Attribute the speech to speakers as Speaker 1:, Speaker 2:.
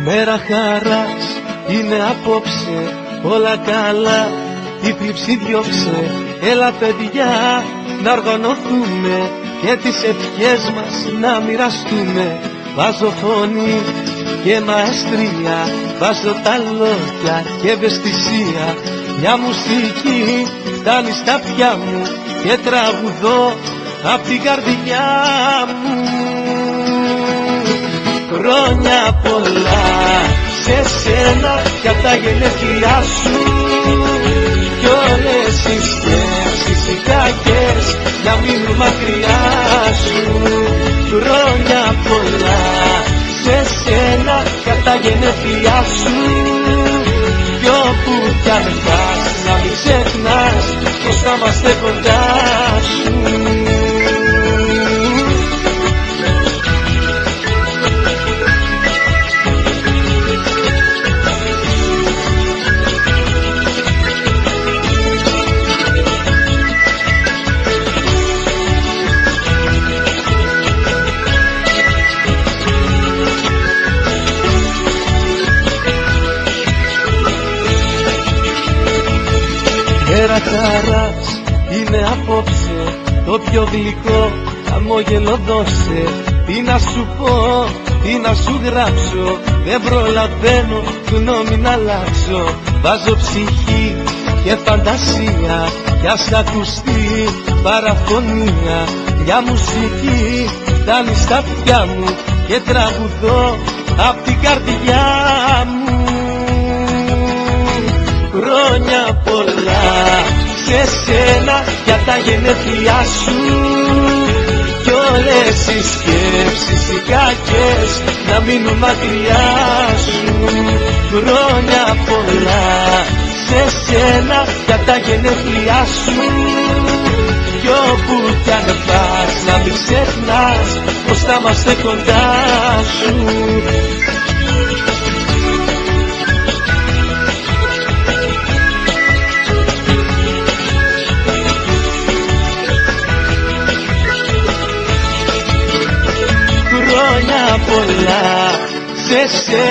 Speaker 1: Μέρα χαράς είναι απόψε, όλα καλά, η θλίψη διώξε. Έλα παιδιά να οργανωθούμε και τις ευχές μας να μοιραστούμε. Βάζω φωνή και μαεστρία, βάζω τα λόγια και ευαισθησία. Μια μουσική φτάνει στα αυτιά μου και τραγουδώ απ' την καρδιά μου. Χρόνια πολλά σε σένα κι απ' τα γενέθλιά σου, κι όλες οι σκέψεις οι κακές να μείνουν μακριά σου. Χρόνια πολλά σε σένα κι απ' τα γενέθλιά σου, κι όπου κι αν πας να μην ξεχνάς πως θα είμαστε κοντά σου. Μέρα χαράς είναι απόψε, το πιο γλυκό χαμόγελο δώσε. Τι να σου πω, τι να σου γράψω, δεν προλαβαίνω γνώμη να αλλάξω. Βάζω ψυχή και φαντασία κι ας ακουστεί παραφωνία. Μια μουσική φτάνει στα αυτιά μου και τραγουδώ απ' την καρδιά μου. Χρόνια πολλά σε σένα για τα γενέθλιά σου, κι όλες οι σκέψεις οι κακές να μείνουν μακριά σου. Χρόνια πολλά σε σένα για τα γενέθλιά σου, κι όπου κι αν πας να μην ξεχνάς πως θα είμαστε κοντά σου. Χρόνια πολλά σε σένα.